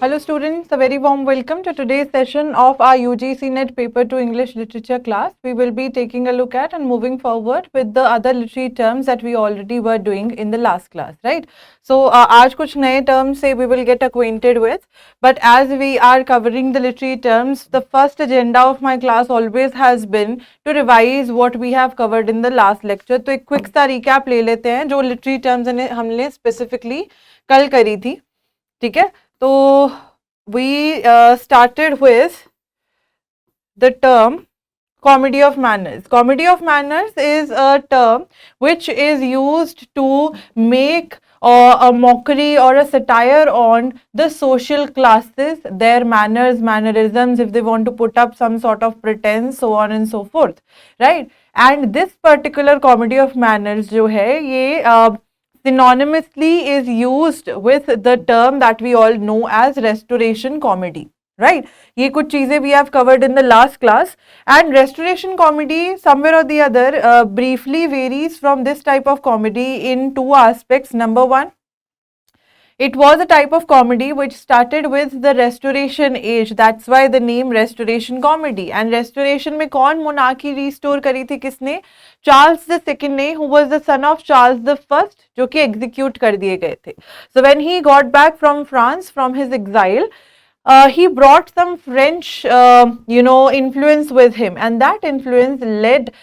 Hello students, a very warm welcome to today's session of our UGC NET Paper 2 English Literature class. We will be taking a look at and moving forward with the other literary terms that we already were doing in the last class, right? So आज कुछ नए terms से we will get acquainted with, but as we are covering the literary terms, the first agenda of my class always has been to revise what we have covered in the last lecture. तो एक quick सा recap ले लेते हैं जो literary terms हमने specifically कल करी थी, ठीक है? तो we started with the term comedy of manners. Comedy of manners is a term which is used to make a mockery or a satire on the social classes, their manners, mannerisms, if they want to put up some sort of pretense, so on and so forth, right? And this particular comedy of manners जो है ये synonymously is used with the term that we all know as restoration comedy, right? ये कुछ चीजें we have covered in the last class, and restoration comedy somewhere or the other briefly varies from this type of comedy in two aspects. Number one, it was a type of comedy which started with the Restoration age. That's why the name Restoration comedy. And Restoration में कौन monarchy restore करी थी किसने? Charles the Second ने, who was the son of Charles the First, जो कि execute कर दिए गए थे. So when he got back from France from his exile, he brought some French, influence with him, and that influence led,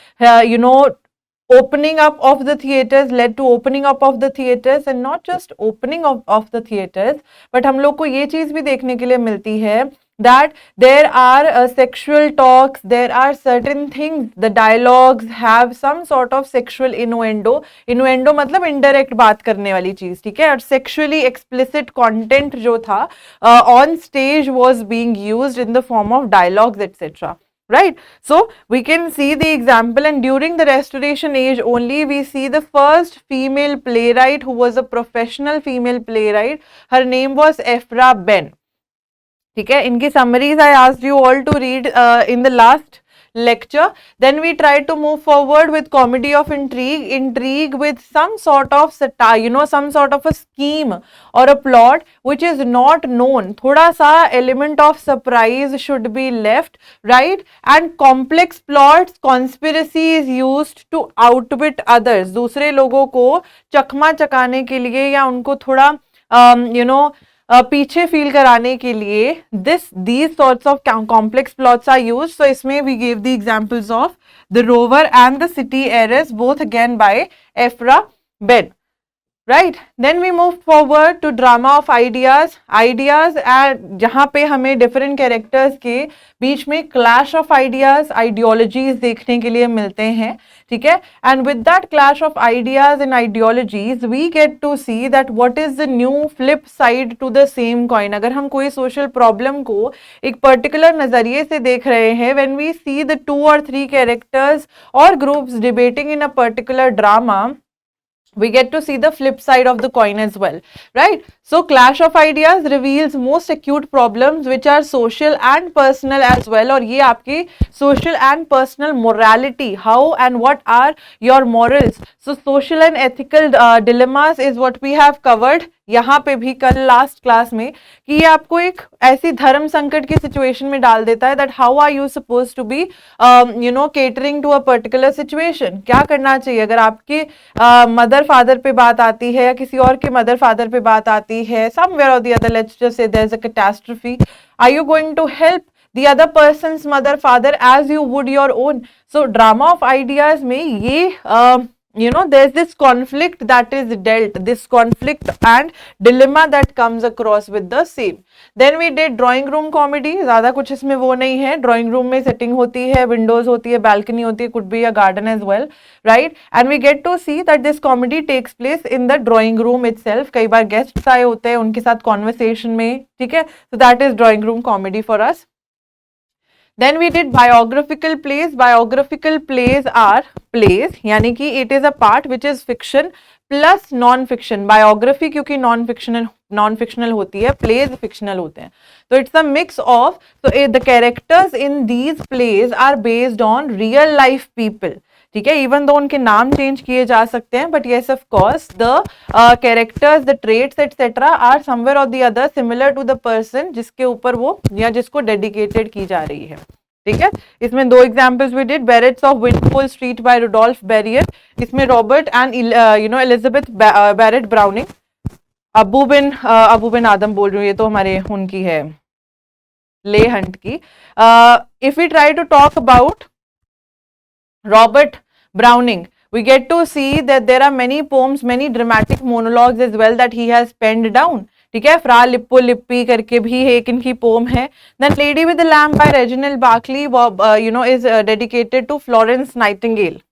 opening up of the theaters, led to opening up of the theaters, and not just opening of the theaters, but हम लोग को ये चीज भी देखने के लिए मिलती है that there are sexual talks, there are certain things, the dialogues have some sort of sexual innuendo. Innuendo मतलब indirect बात करने वाली चीज, ठीक है? और sexually explicit content जो था on stage was being used in the form of dialogues, etc. Right? So we can see the example, and during the Restoration age only we see the first female playwright who was a professional female playwright. Her name was Ephra Behn. ठीक है? इनकी summaries I asked you all to read in the last lecture. Then we tried to move forward with comedy of intrigue with some sort of satire, some sort of a scheme or a plot which is not known. थोड़ा सा element of surprise should be left, right? And complex plots, conspiracy is used to outwit others. दूसरे लोगों को चकमा चकाने के लिए या उनको थोड़ा पीछे फील कराने के लिए these sorts of complex plots are used. So इसमें we gave the examples of The Rover and The City Heiress, both again by Ephra Behn. Right? Then we move forward to drama of ideas. Ideas जहाँ पे हमें different characters के बीच में clash of ideas, ideologies देखने के लिए मिलते हैं, ठीक है? And with that clash of ideas and ideologies, we get to see that what is the new flip side to the same coin. अगर हम कोई social problem को एक particular नजरिए से देख रहे हैं, when we see the 2 or 3 characters or groups debating in a particular drama, we get to see the flip side of the coin as well, right? So clash of ideas reveals most acute problems which are social and personal as well, और ये आपकी social and personal morality, how and what are your morals. So social and ethical dilemmas is what we have covered यहाँ पे भी कल last class में, कि ये आपको एक ऐसी धर्म संकट की सिचुएशन में डाल देता है that how are you supposed to be catering to a particular situation. क्या करना चाहिए अगर आपके मदर फादर पे बात आती है या किसी और के मदर फादर पे बात आती है, somewhere or the other, let's just say there's a catastrophe, are you going to help the other person's mother father as you would your own? So drama of ideas में ये there's this conflict that is dealt, this conflict and dilemma that comes across with the same. Then we did drawing room comedy. ज़्यादा कुछ इसमें वो नहीं है. Drawing room में setting होती है, windows होती है, balcony होती है, could be a garden as well, right? And we get to see that this comedy takes place in the drawing room itself. कई बार guests आए होते हैं, उनके साथ conversation में, ठीक है? So that is drawing room comedy for us. Then we did biographical plays. Biographical plays are plays, यानी कि it is a part which is fiction plus non-fiction. Biography क्योंकि non-fictional होती है, plays fictional होते हैं. So it's a mix of, so the characters in these plays are based on real life people. ठीक है, even though उनके नाम change किए जा सकते हैं, but yes of course the characters, the traits etcetera are somewhere और the other similar to the person जिसके ऊपर वो या जिसको डेडिकेटेड की जा रही है। ठीक है, इसमें दो examples we did, Barretts of Wimpole Street by Rudolf Besier, इसमें Robert and Elizabeth Barrett Browning, Abou Ben Adhem बोल रही हूँ, ये तो हमारे उनकी है ले हंट की। If we try to talk about Robert Browning, we get to see that there are many poems, many dramatic monologues as well that he has penned down. ठीक है, फ्रा लिप्पो लिप्पी करके भी एक इनकी पोम है। Then Lady with the Lamp by Reginald Barclay, is dedicated to Florence Nightingale.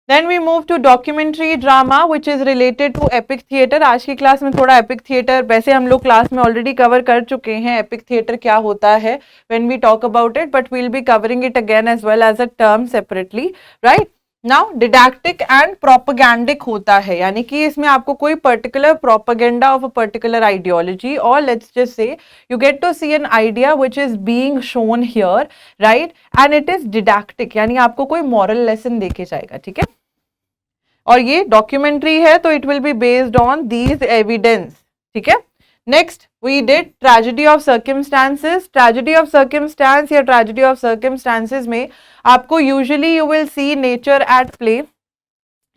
Then we move to documentary drama which is related to epic theater. आज की class में थोड़ा epic theater, वैसे हम लोग क्लास में ऑलरेडी कवर कर चुके हैं epic theater क्या होता है when we talk about it, but we'll be covering it again as well as a term separately, right? Now didactic and propagandic होता है, यानी कि इसमें आपको कोई particular propaganda of a particular ideology, or let's just say you get to see an idea which is being shown here, right? And it is didactic, यानी आपको कोई moral lesson देके जाएगा। ठीक है, और ये डॉक्यूमेंट्री है तो it will be based on these evidence. ठीक है, next we did tragedy of circumstances. Tragedy of circumstance या ट्रेजेडी ऑफ सर्कमस्टांसेस में आपको usually you will see nature at play,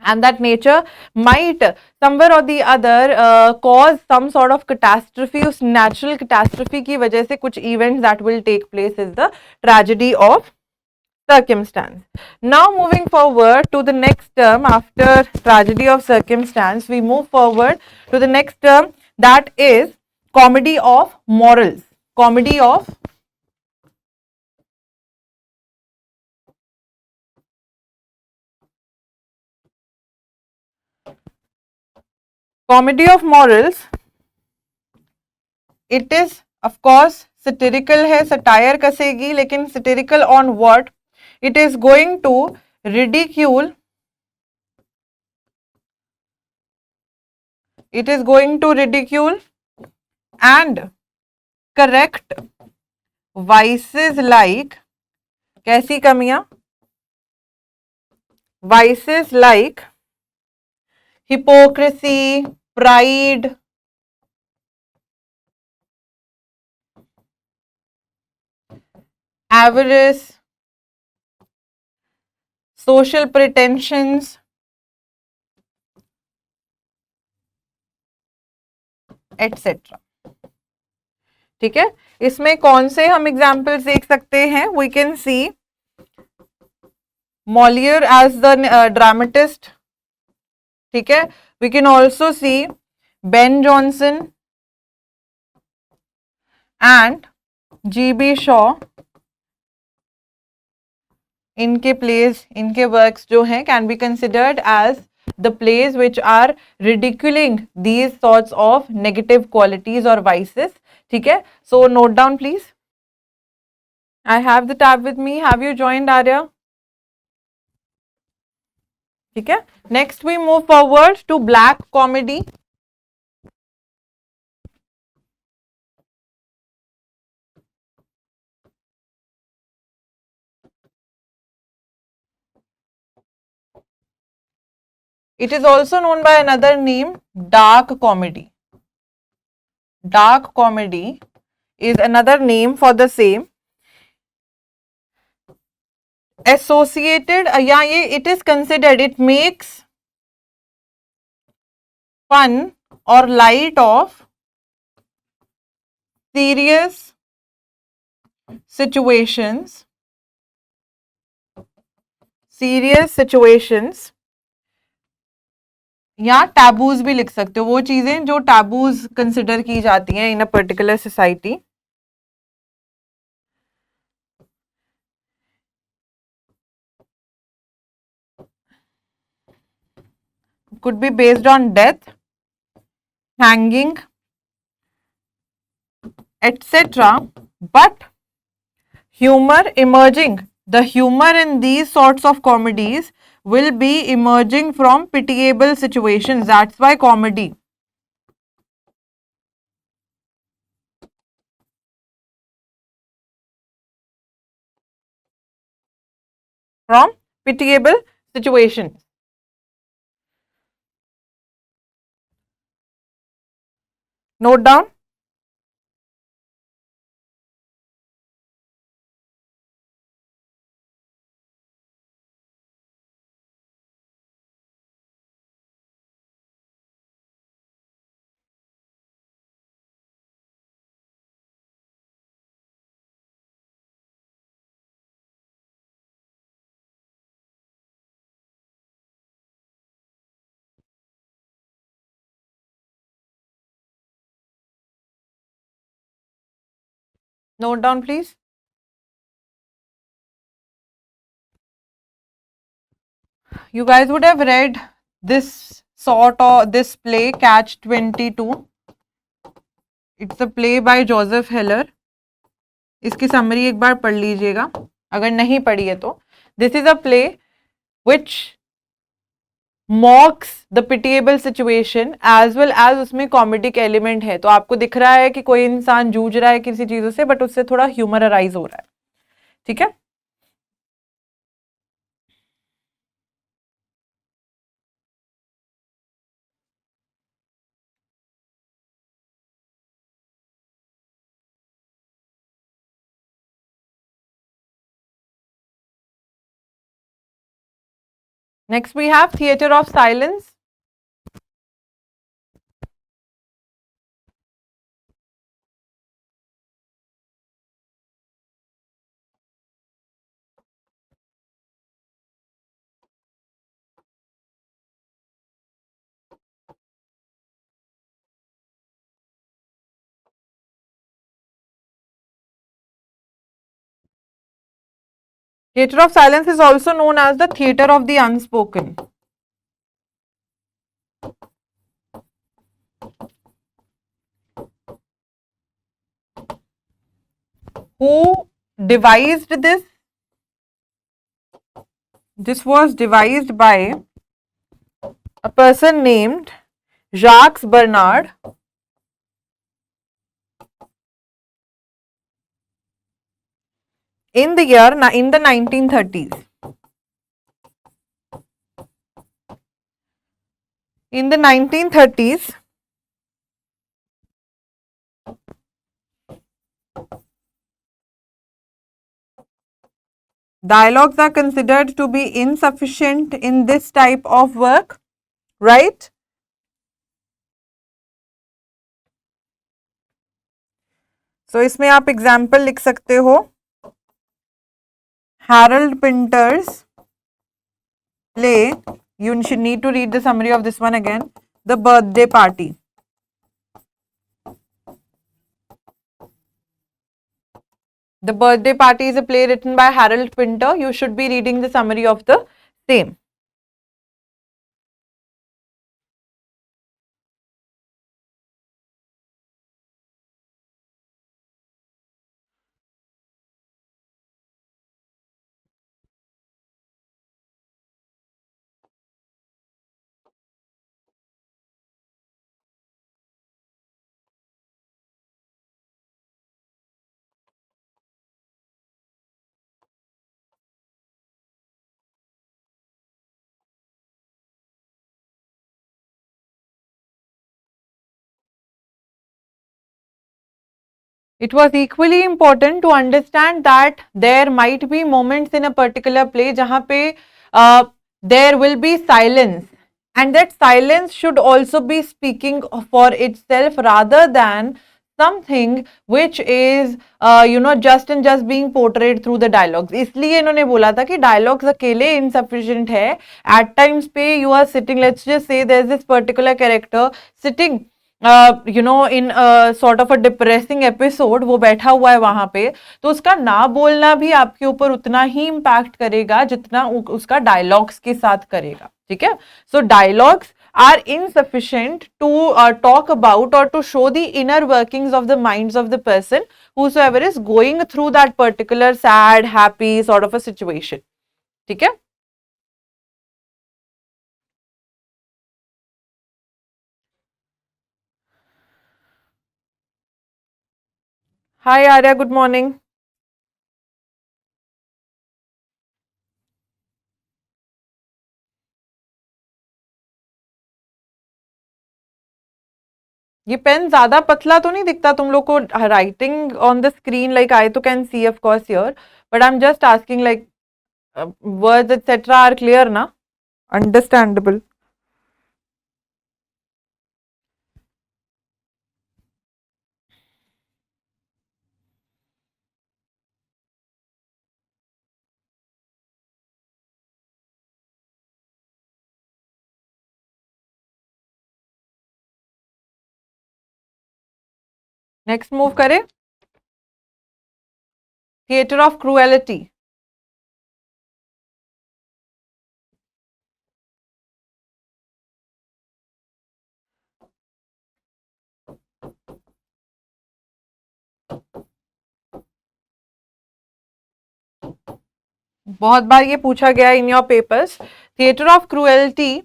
and that nature might somewhere or the other cause some sort of catastrophe. उस natural catastrophe की वजह से कुछ events that will take place is the tragedy of circumstance. Now moving forward to the next term after tragedy of circumstance, we move forward to the next term, that is comedy of morals. Comedy of morals. It is of course satirical है, satire कसेगी, लेकिन satirical on what? It is going to ridicule, and correct vices like, कैसी कमियां? Vices like hypocrisy, pride, avarice, social pretensions, etc. ठीक है, इसमें कौन से हम एग्जाम्पल्स देख सकते हैं? We can see Moliere as the dramatist. ठीक है, we can also see Ben Jonson and G B. Shaw. इनके प्लेस, इनके वर्क्स जो हैं can be considered as the plays which are ridiculing these sorts of negative qualities or vices. ठीक है, so note down please. I have the tab with me. Have you joined, Arya? ठीक है, next we move forward to black comedy. It is also known by another name, dark comedy. Dark comedy is another name for the same. Associated, yeah, it is considered, it makes fun or light of serious situations, या taboos भी लिख सकते हो, वो चीजें जो taboos consider की जाती हैं in a particular society. could be based on death, hanging, etc. But humor emerging, the humor in these sorts of comedies will be emerging from pitiable situations. That's why comedy. From pitiable situations. Note down. Note down, please. You guys would have read this sort of this play, Catch 22. It's a play by Joseph Heller. इसकी summary एक बार पढ़ लीजिएगा अगर नहीं पढ़ी है तो. This is a play which mocks the pitiable situation as well as उसमें कॉमेडिक एलिमेंट है. तो आपको दिख रहा है कि कोई इंसान जूझ रहा है किसी चीजों से बट उससे थोड़ा ह्यूमर अराइज हो रहा है. ठीक है. Next we have Theatre of Silence. Theatre of Silence is also known as the Theatre of the Unspoken. Who devised this? This was devised by a person named Jacques Bernard. In the 1930s. In the 1930s, dialogues are considered to be insufficient in this type of work, right? So इसमें आप example लिख सकते हो. Harold Pinter's play, you should need to read the summary of this one again. The Birthday Party. The Birthday Party is a play written by Harold Pinter. You should be reading the summary of the same. It was equally important to understand that there might be moments in a particular play जहाँ पे there will be silence and that silence should also be speaking for itself rather than something which is just and just being portrayed through the dialogues. इसलिए इन्होंने बोला था कि dialogues अकेले insufficient है. At times पे you are sitting, let's just say there's this particular character sitting in sort of a depressing episode, वो बैठा हुआ है वहां पे, तो उसका ना बोलना भी आपके ऊपर उतना ही इम्पैक्ट करेगा जितना उसका डायलॉग्स के साथ करेगा. ठीक है. So dialogues are insufficient to talk about or to show the inner workings of the minds of the person whosoever is going through that particular sad, happy sort of a situation. ठीक है. Hi Arya, good morning. ये pen ज्यादा पतला तो नहीं दिखता तुम लोग को writing on the screen, like I तो can see of course your, but I am just asking like words etcetera are clear ना, अंडरस्टैंडेबल. नेक्स्ट मूव करें, थिएटर ऑफ क्रूएलिटी. बहुत बार ये पूछा गया in your papers. Theatre of cruelty,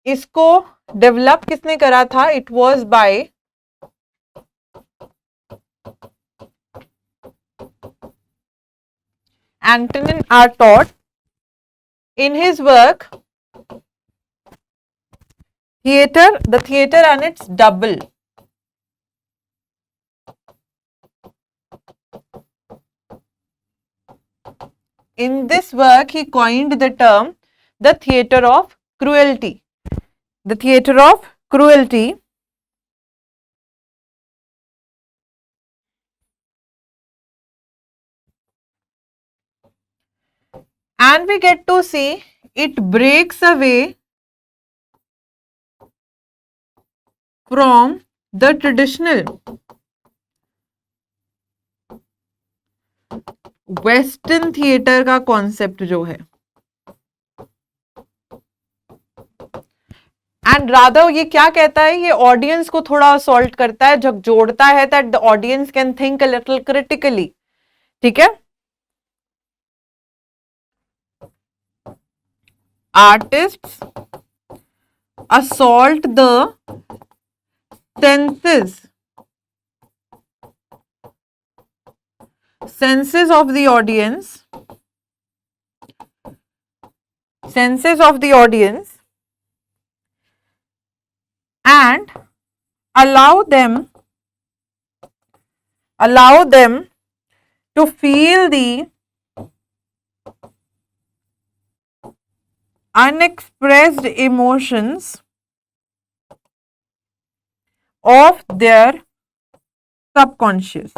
इसको develop किसने करा था? It was by Antonin Artaud in his work The Theater and its Double. In this work, he coined the term the theater of cruelty. The theater of cruelty. And we get to see it breaks away from the traditional western theatre का concept जो है, and rather ये क्या कहता है, ये audience को थोड़ा असॉल्ट करता है, जब जोड़ता है that the audience can think a little critically. ठीक है, artists assault the senses of the audience, and allow them to feel the unexpressed emotions of their subconscious.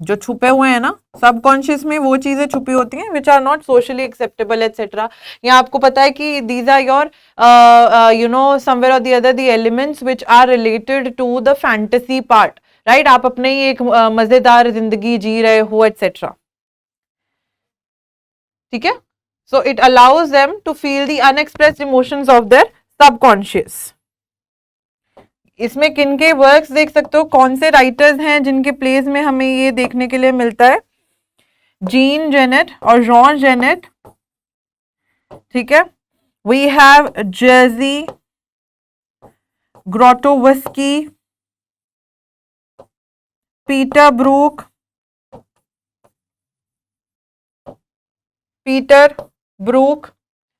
जो छुपे हुए हैं ना सबकॉन्शियस में, वो चीजें छुपी होती हैं which are not socially acceptable etcetera. या आपको पता है कि these are your you know somewhere और the other the elements which are related to the fantasy part, right. आप अपने ही एक मजेदार जिंदगी जी रहे हो एटसेट्रा. ठीक है, so it allows them to feel the unexpressed emotions of their subconscious. इसमें किन के वर्क्स देख सकते हो, कौन से राइटर्स हैं जिनके प्लेस में हमें ये देखने के लिए मिलता है? जीन जेनेट और जॉन जेनेट. ठीक है, we have J G Grotowski, Peter Brook,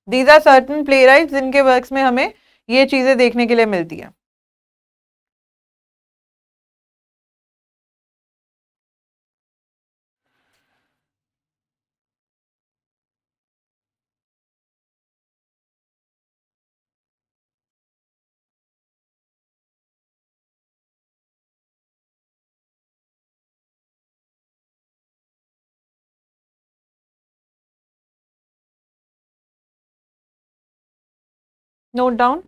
these are certain playwrights जिनके वर्क्स में हमें ये चीजें देखने के लिए मिलती है. Note down.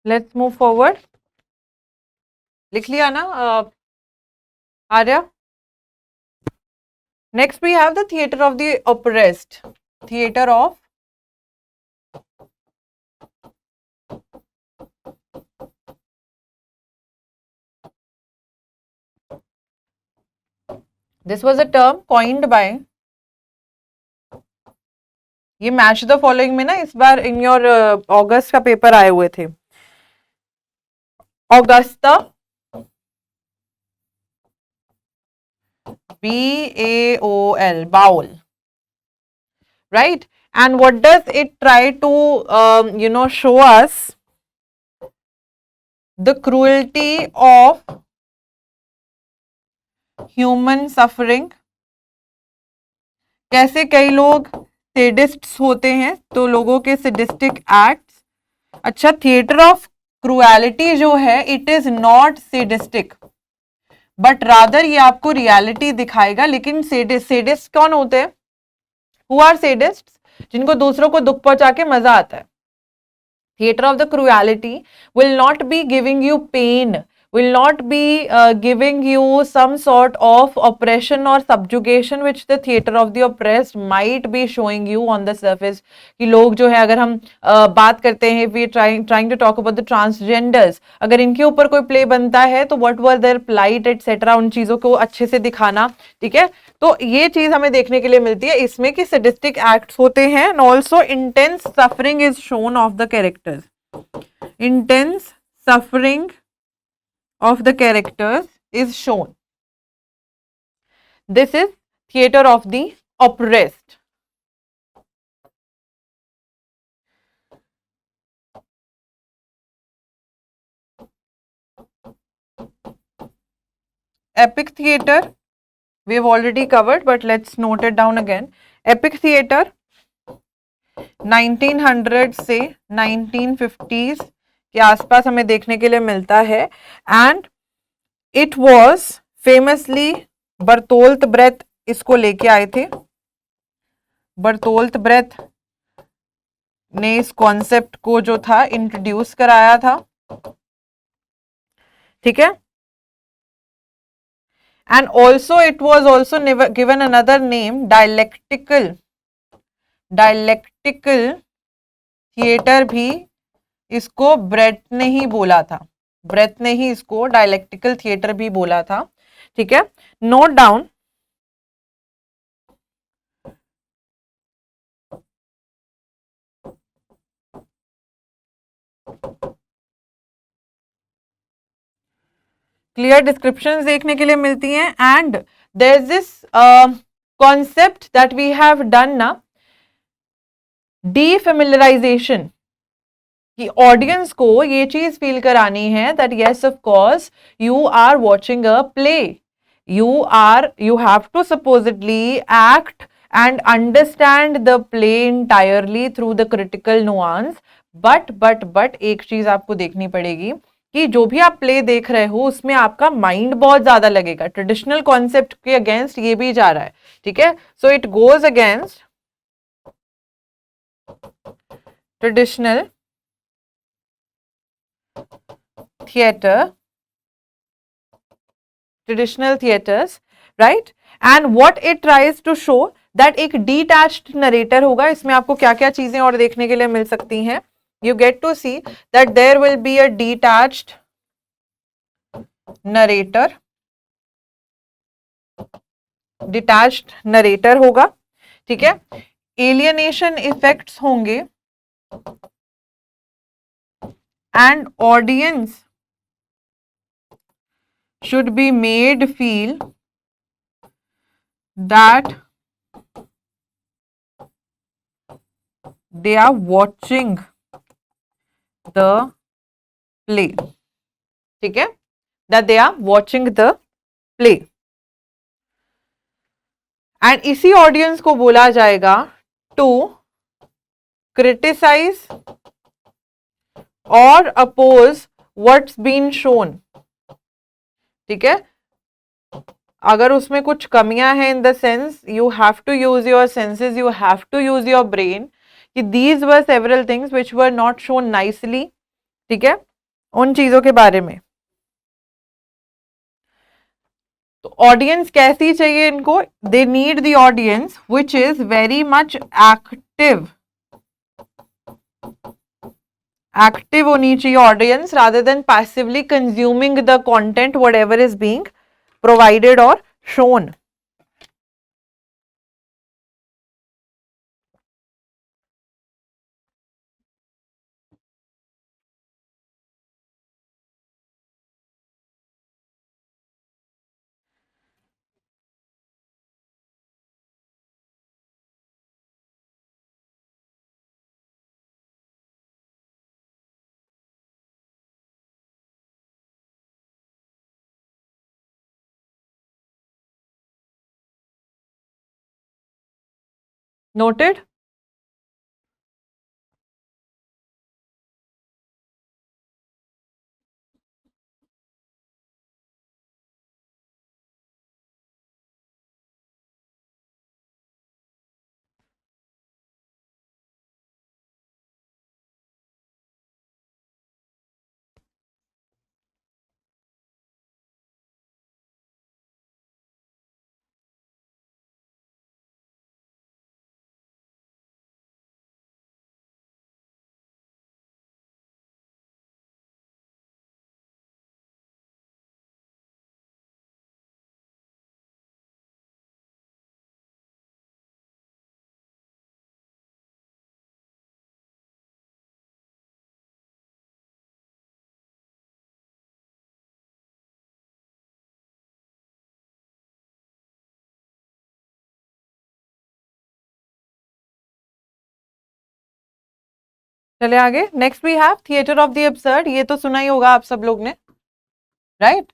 Let's move forward. लिख लिया ना Arya? Next we have the theatre of the oppressed. Theatre of this was a term coined by, ये मैच द फॉलोइंग में ना इस बार इन योर अगस्त का पेपर आए हुए थे. Augusta, BAOL, Boal, right? And what does it try to show us? The cruelty of human suffering. कैसे कई लोग सेडिस्ट्स होते हैं, तो लोगों के सेडिस्टिक एक्ट्स. अच्छा, थिएटर ऑफ क्रुएलिटी जो है it is not sadistic, but rather ये आपको रियलिटी दिखाएगा. लेकिन सेडिस्ट कौन होते हैं? Who are sadists? जिनको दूसरों को दुख पहुंचा के मजा आता है. Theatre of the cruelty will not be giving you pain, will not be giving you some sort of oppression or subjugation which the theater of the oppressed might be showing you on the surface. कि लोग जो है, अगर हम बात करते हैं, we trying to talk about the transgenders, अगर इनके ऊपर कोई प्ले बनता है तो what were their plight etc, उन चीजों को अच्छे से दिखाना. ठीक है, तो ये चीज हमें देखने के लिए मिलती है इसमें कि sadistic acts होते हैं and also intense suffering is shown of the characters. Intense suffering of the characters is shown. This is theater of the oppressed. Epic theater we have already covered, but let's note it down again. Epic theater 1900 से 1950s के आसपास हमें देखने के लिए मिलता है. And it was famously Bertolt Brecht इसको लेके आए थे. बर्तोल्ट ब्रेथ ने इस कॉन्सेप्ट को जो था इंट्रोड्यूस कराया था. ठीक है, and also it was also given another name, dialectical theatre भी इसको ब्रेथ ने ही बोला था. ब्रेथ ने ही इसको डायलेक्टिकल थिएटर भी बोला था. ठीक है, नोट डाउन. क्लियर डिस्क्रिप्शंस देखने के लिए मिलती हैं. And there is this concept that we have done ना, डीफेमिलराइजेशन, कि ऑडियंस को ये चीज फील करानी है that yes of course you are watching a play, you have to supposedly act and understand the play entirely through the critical nuance. but एक चीज आपको देखनी पड़ेगी कि जो भी आप प्ले देख रहे हो उसमें आपका माइंड बहुत ज्यादा लगेगा. ट्रेडिशनल कॉन्सेप्ट के अगेंस्ट ये भी जा रहा है. ठीक है, so it goes against traditional traditional theaters, right? And what it tries to show that एक detached narrator होगा. इसमें आपको क्या क्या चीजें और देखने के लिए मिल सकती हैं. You get to see that there will be a detached narrator होगा. ठीक है, alienation effects होंगे and audience should be made feel that they are watching the play. ठीक है, that they are watching the play. and इसी audience को बोला जाएगा to criticize or oppose what's been shown. ठीक है, अगर उसमें कुछ कमियां हैं in the sense you have to use your senses, you have to use your brain, कि these were several things which were not shown nicely. ठीक है, उन चीजों के बारे में। तो ऑडियंस कैसी चाहिए इनको? They need the audience which is very much active, active होनी चाहिए audience rather than passively consuming the content whatever is being provided और शोन। नोटेड? चले आगे। Next we have theatre of the absurd. ये तो सुना ही होगा आप सब लोग ने, राइट?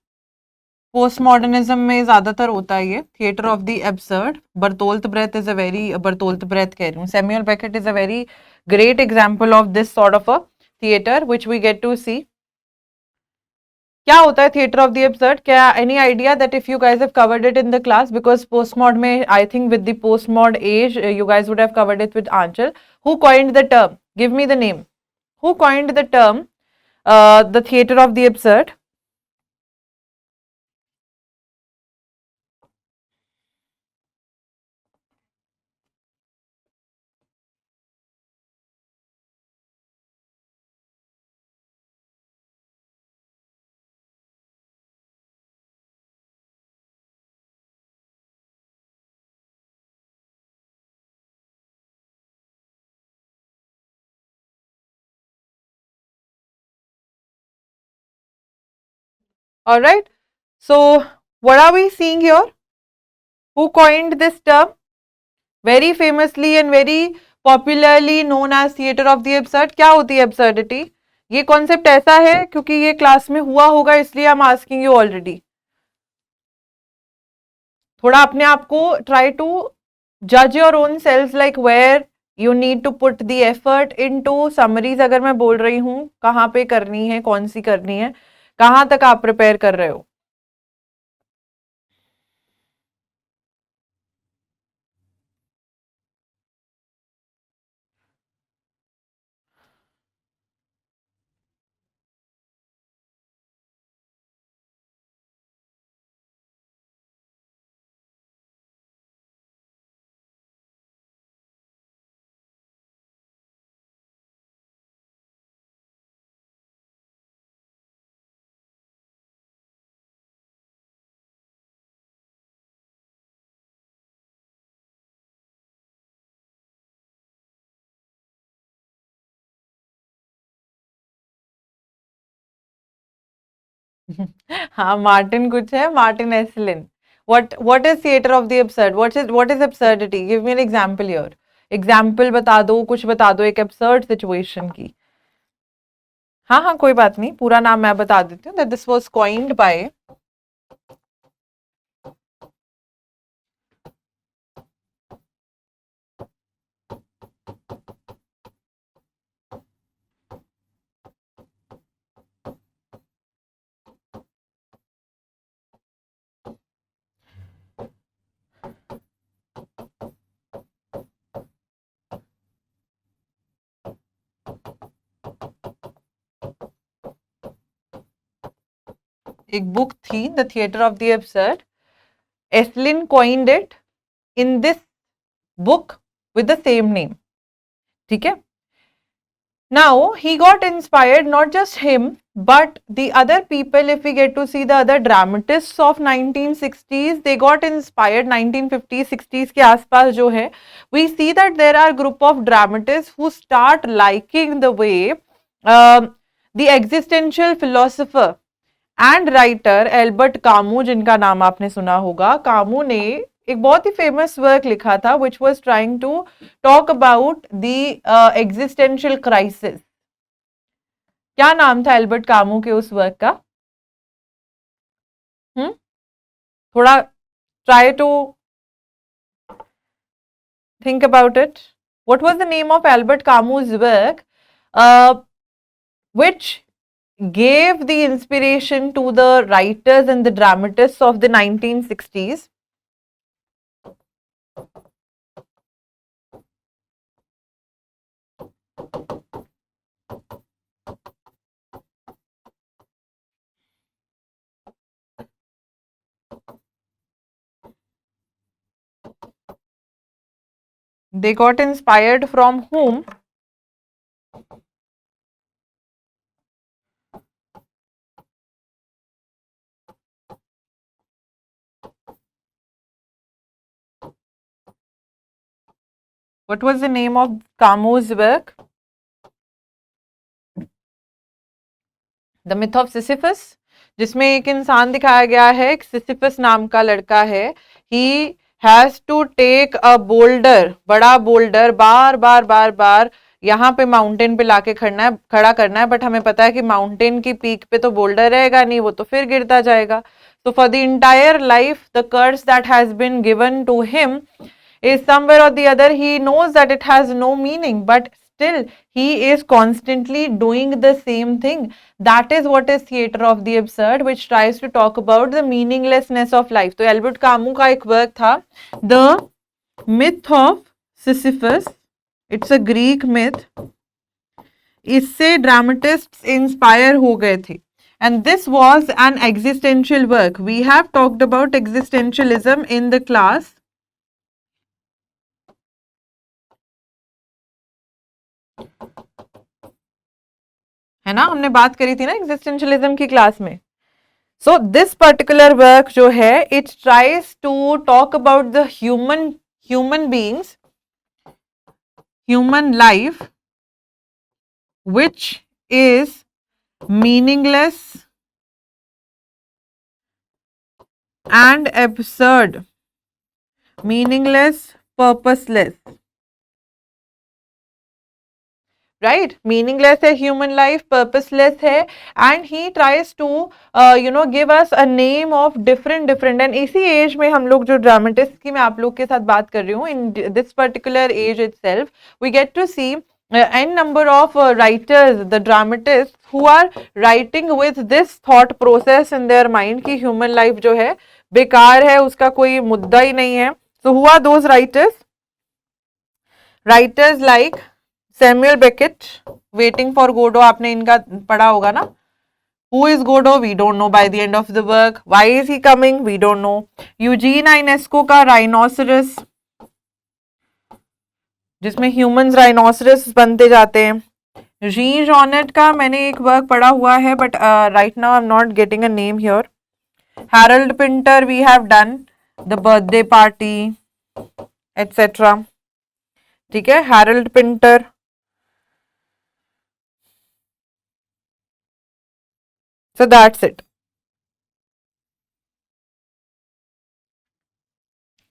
पोस्ट मॉडर्निज्म में ज्यादातर होता है ये theatre of the absurd. Bertolt Brecht is a very, Bertolt Brecht कह रही हूँ, Samuel Beckett is a very great example of this sort of a theatre which we get to see. क्या होता है थिएटर ऑफ द एब्सर्ड? क्या any idea that if you guys have covered it in the class? Because post mod में I think with the post mod age you guys would have covered it with Anchal. Who coined the term? Give me the name. Who coined the term the theater of the absurd? All right. So, what are we seeing here? Who coined this term? Very famously and very popularly known as theater of the absurd. क्या होती है absurdity? ये concept ऐसा है क्योंकि ये class में हुआ होगा इसलिए I'm asking you already. थोड़ा अपने आप को try to judge your own selves like where you need to put the effort into summaries। अगर मैं बोल रही हूँ कहाँ पे करनी है, कौन सी करनी है, कहाँ तक आप प्रिपेयर कर रहे हो। हाँ, मार्टिन कुछ है, Martin Esslin. what is theater of the absurd? What is absurdity? Give me an example here. Example बता दो, कुछ बता दो एक absurd सिचुएशन की। हाँ हाँ, कोई बात नहीं, पूरा नाम मैं बता देती हूँ। that this was coined by एक बुक थी, the theatre of the absurd. Esslin coined it in this book with the same name. ठीक है. Now he got inspired, not just him but the other people. If we get to see the other dramatists of 1960s, they got inspired. 1950s 60s के आसपास जो है, we see that there are group of dramatists who start liking the way the existential philosopher and writer Albert Camus, जिनका नाम आपने सुना होगा. Camus ने एक बहुत ही फेमस वर्क लिखा था which was trying to talk about the existential crisis. क्या नाम था एल्बर्ट कामू के उस वर्क का? थोड़ा try to think about it. What was the name of Albert Camus's work which gave the inspiration to the writers and the dramatists of the 1960s? They got inspired from whom? What was the name of Camus' work? The Myth of Sisyphus, जिसमें एक इंसान दिखाया गया है, एक Sisyphus नाम का लड़का है. He has to take a boulder, बड़ा बोल्डर बार बार बार बार यहाँ पे माउंटेन पे लाके खड़ा करना है. बट हमें पता है कि माउंटेन की पीक पे तो बोल्डर रहेगा नहीं, वो तो फिर गिरता जाएगा. So for the entire life, the curse that has been given to him is somewhere or the other, he knows that it has no meaning, but still he is constantly doing the same thing. That is what is theater of the absurd, which tries to talk about the meaninglessness of life. तो Albert Camus का एक work था, The Myth of Sisyphus. It's a Greek myth. इससे ड्रामेटिस्ट्स inspire हो गए थे. And this was an existential work. We have talked about existentialism in the class. है ना, हमने बात करी थी ना एग्जिस्टेंशियलिज्म की क्लास में. सो दिस पर्टिकुलर वर्क जो है, it tries to talk about the human beings, human life which is meaningless and absurd, meaningless, purposeless. Right, meaningless है human life, purposeless है, and he tries to give us a name of different. And इसी as में हम लोग जो dramatist की मैं आप लोग के साथ बात कर रही हूँ, in this particular age itself we get to see n number of writers, the dramatists who are writing with this thought process in their mind कि human life जो है बेकार है, उसका कोई मुद्दा ही नहीं है. So who are those writers? Writers like Samuel Beckett, Waiting for Godot, आपने इनका पढ़ा होगा ना. Who is Godot? We don't know by the end of the work. Why is he coming? We don't know. Eugene Ionesco का Rhinoceros, जिसमें humans rhinoceros बनते जाते हैं. जी जॉनेट का मैंने एक वर्क पढ़ा हुआ है, but right now I am not getting a name here. Harold Pinter we have done, the birthday party etcetera. ठीक है, Harold Pinter. So that's it.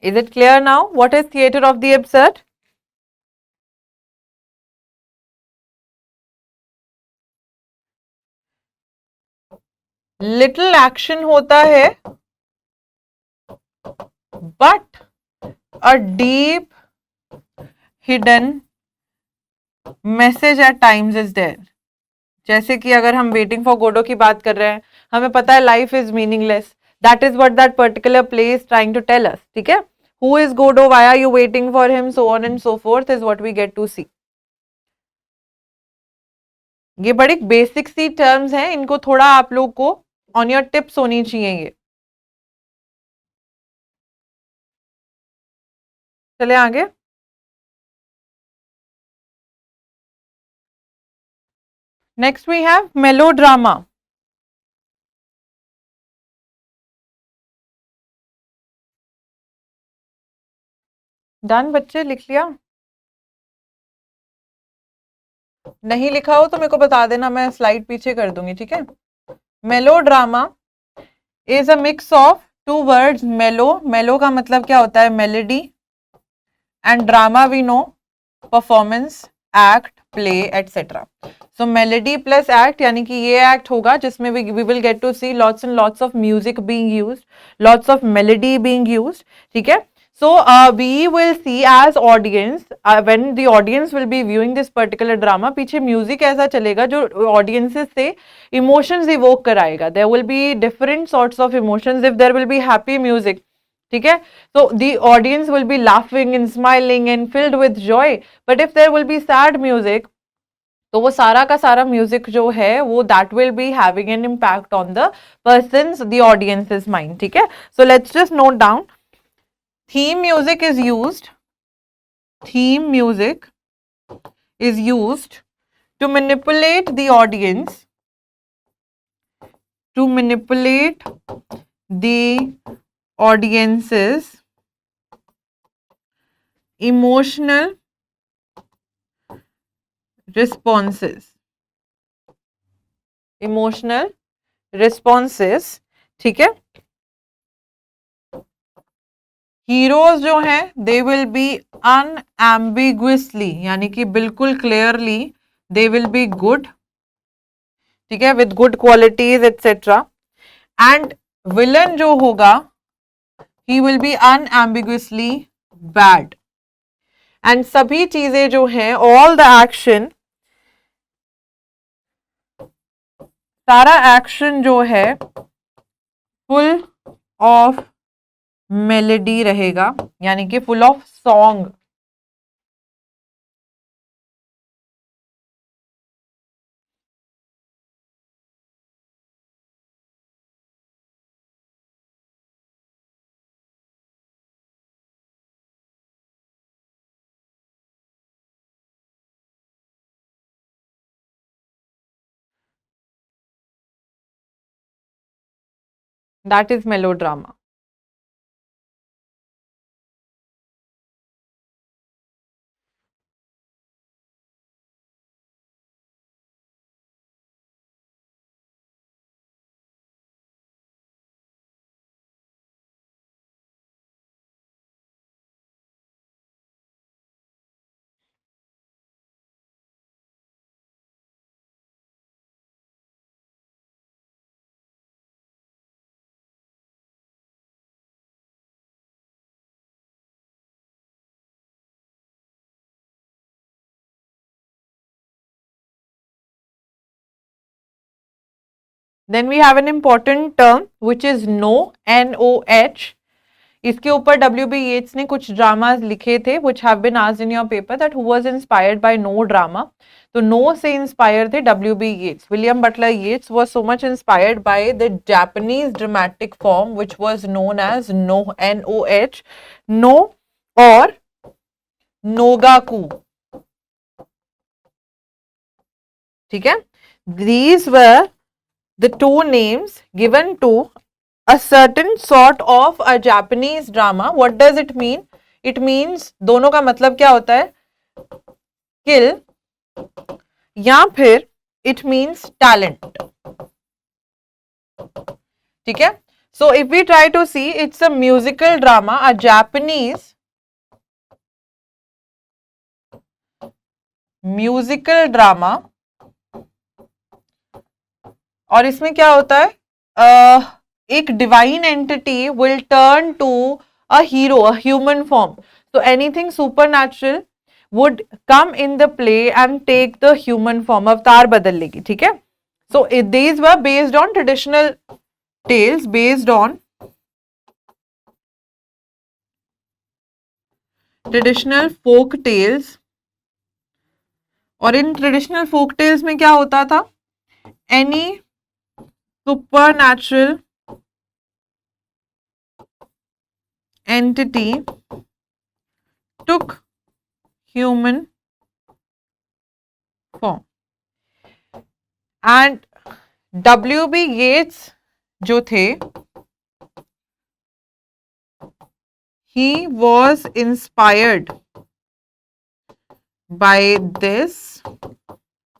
Is it clear now? What is theater of the absurd? Little action होता है, but a deep hidden message at times is there. जैसे कि अगर हम waiting for Godot की बात कर रहे हैं, हमें पता है life is meaningless. That is what that particular play is trying to tell us. ठीक है, who is Godot, why are you waiting for him, so on and so forth is what we get to see. ये बड़ी basic सी terms हैं, इनको थोड़ा आप लोग को ऑन योर टिप्स होनी चाहिए ये। चले आगे। Next we have melodrama. Done बच्चे, लिख लिया? नहीं लिखा हो तो मेरे को बता देना, मैं स्लाइड पीछे कर दूंगी, ठीक है। Melodrama is a mix of two words. Melo, melo का मतलब क्या होता है? Melody. And drama we know, performance, act, play etcetera. So melody plus act, यानी कि ये एक्ट होगा जिसमें we will get to see lots and lots of music being used, lots of melody being used, ठीक है। So we will see as audience, when the audience will be viewing this particular drama, पीछे music ऐसा चलेगा जो audiences से emotions evoke कराएगा। There will be different sorts of emotions. If there will be happy music, ठीक है, तो the audience will be laughing and smiling and filled with joy. But if there will be sad music, तो वो सारा का सारा music जो है वो that will be having an impact on the person's, the audience's mind, ठीक है। So let's just note down. Theme music is used. Theme music is used to manipulate the audience, to manipulate the audience's emotional responses. Emotional responses, ठीक है। Heroes जो हैं दे will be अनएम्बिगुअसली, यानी कि बिल्कुल clearly they will be good, ठीक है, with good qualities etcetera. And villain जो होगा ही will be unambiguously bad. And सभी चीजें जो हैं, ऑल द एक्शन, सारा एक्शन जो है फुल ऑफ मेलेडी रहेगा, यानी कि full of song. That is melodrama. Then we have an important term which is no, NOH. इसके ऊपर W.B. Yeats ने कुछ ड्रामाज लिखे थे which have been asked in your paper that who was inspired by no drama. तो no से inspired थे W.B. Yeats. William Butler Yeats was so much inspired by the Japanese dramatic form which was known as no, NOH, no or Nogaku. ठीक है, these were the two names given to a certain sort of a Japanese drama. What does it mean? It means, दोनों का मतलब क्या होता है? Skill या फिर it means talent, ठीक है। So if we try to see, it's a musical drama, a Japanese musical drama। और इसमें क्या होता है? एक divine entity will turn to a hero, a human form. So anything supernatural would come in the play and take the human form, अवतार बदल लेगी, ठीक है। So these were based on traditional tales, based on traditional folk tales. और इन traditional folk tales में क्या होता था? Any supernatural entity took human form. And W.B. Yeats जो थे, he was inspired by this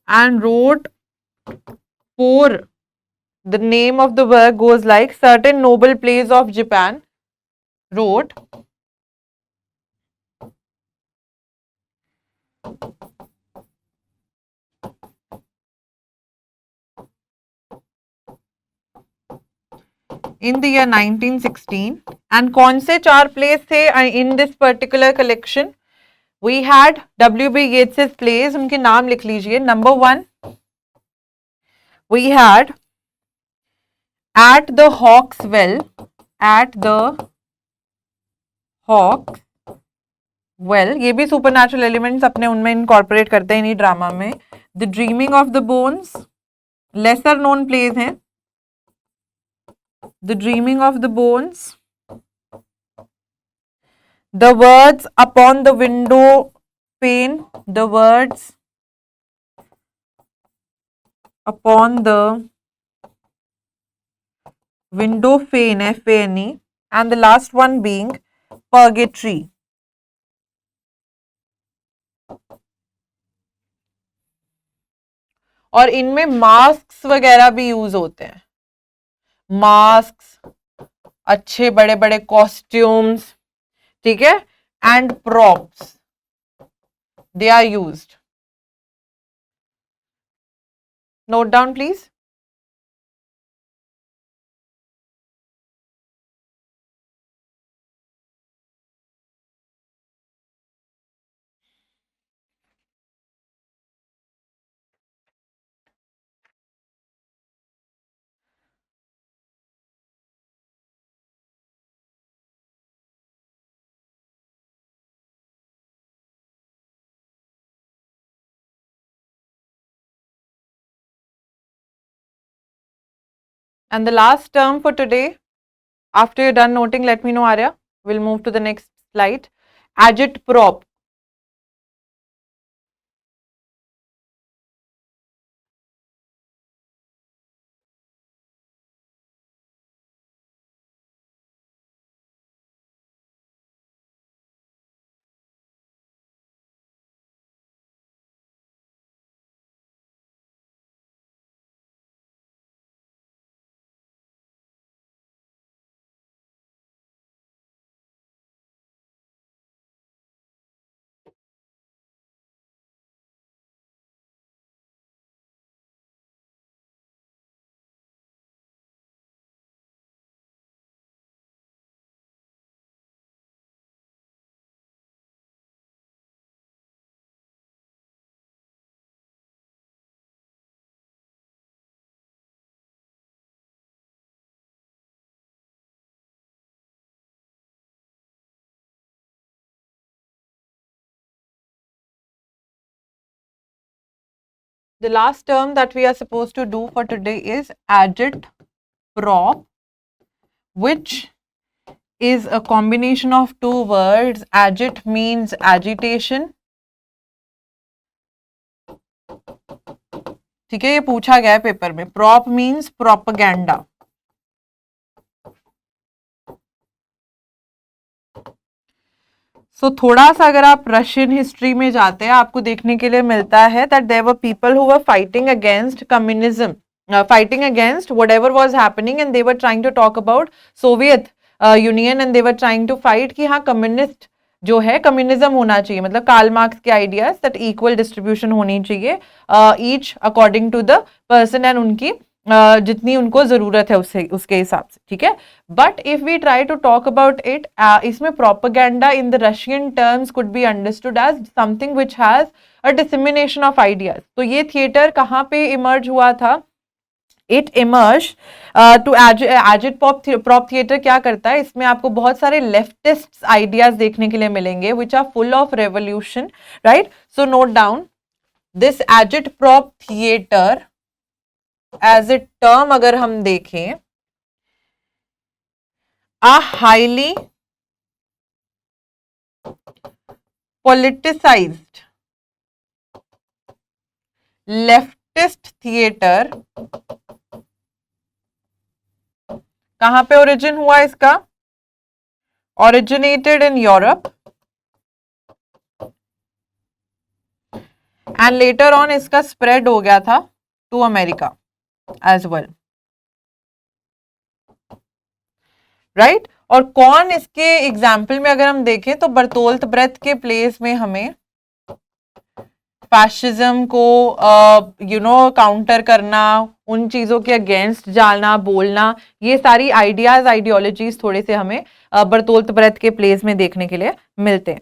and wrote four. The name of the work goes like certain noble plays of Japan wrote in the year 1916. And कौन से चार plays थे in this particular collection? We had W.B. Yeats's plays, उनके नाम लिख लीजिए. Number 1, we had At the Hawk's Well. At the Hawk's Well, ये भी supernatural elements अपने उनमें incorporate करते हैं इन्हीं ड्रामा में. The Dreaming of the Bones, lesser known plays हैं. The Dreaming of the Bones, The Words Upon the Window Pane, The Words Upon the Window Pane, F-A-N-E, and the last one being Purgatory. और इनमें mask वगैरह भी use होते हैं. Mask, अच्छे बड़े बड़े कॉस्ट्यूम्स, ठीक है, and props, they are used. Note down please. And the last term for today, after you're done noting, let me know, Arya. We'll move to the next slide. Agitprop. The last term that we are supposed to do for today is agitprop, which is a combination of two words. Agit means agitation. ठीक है, ये पूछा गया है paper में. Prop means propaganda. सो थोड़ा सा अगर आप रशियन हिस्ट्री में जाते हैं, आपको देखने के लिए मिलता है that there were people who were fighting against communism, fighting against whatever was happening, and they were trying to talk about Soviet Union, and they were trying to fight कि हाँ कम्युनिस्ट जो है कम्युनिज्म होना चाहिए, मतलब Karl Marx के ideas that equal distribution होनी चाहिए each according to the person and उनकी जितनी उनको जरूरत है उसके हिसाब से, ठीक है. But if we try to talk about it, इसमें propaganda in the Russian terms could be understood as something which has a dissemination of ideas. तो ये थिएटर कहाँ पे इमर्ज हुआ था? It emerge to agitprop theatre क्या करता है, इसमें आपको बहुत सारे लेफ्टिस्ट आइडियाज देखने के लिए मिलेंगे which are full of revolution, right. So note down, this agitprop theatre as a term अगर हम देखें, a highly politicized leftist theater, कहां पे ओरिजिन हुआ इसका? originated in Europe and later on इसका spread हो गया था to America as well, right? और कौन इसके एग्जाम्पल में अगर हम देखें तो बर्तोल्ट ब्रेथ के प्लेस में हमें फैशिज्म को काउंटर करना, उन चीजों के अगेंस्ट जाना, बोलना, ये सारी आइडियाज, आइडियोलॉजीज थोड़े से हमें बर्तोल्ट ब्रेथ के प्लेस में देखने के लिए मिलते हैं,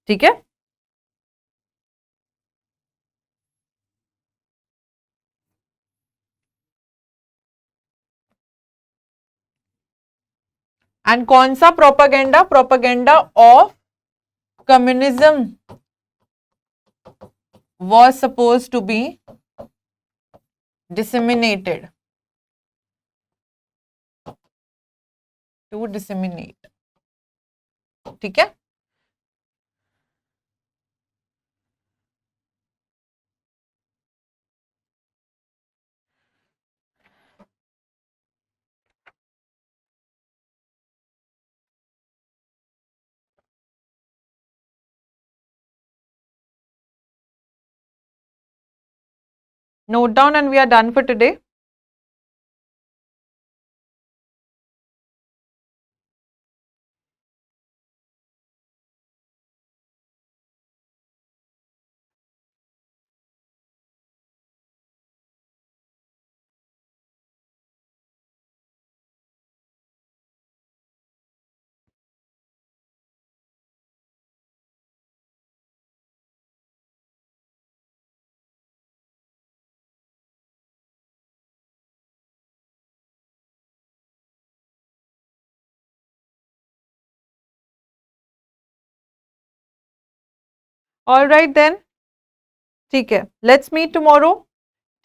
ठीक है? एंड कौन सा propaganda? Propaganda of communism was supposed to be disseminated, to disseminate, ठीक है? Note down and we are done for today. All right then, ठीक है, let's meet tomorrow,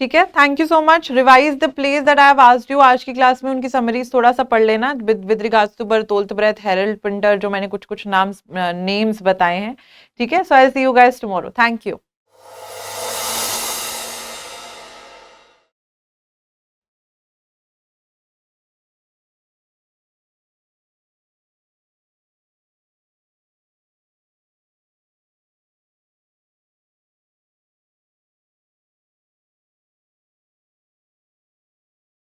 ठीक है? Thank you so much. Revise the place that I have asked you. आज की class में उनकी समरीज थोड़ा सा पढ़ लेना with regards to Bertolt Brecht, Harold Pinter, जो मैंने कुछ कुछ नाम्स नेम्स बताए हैं, ठीक है? So I see you guys tomorrow. Thank you.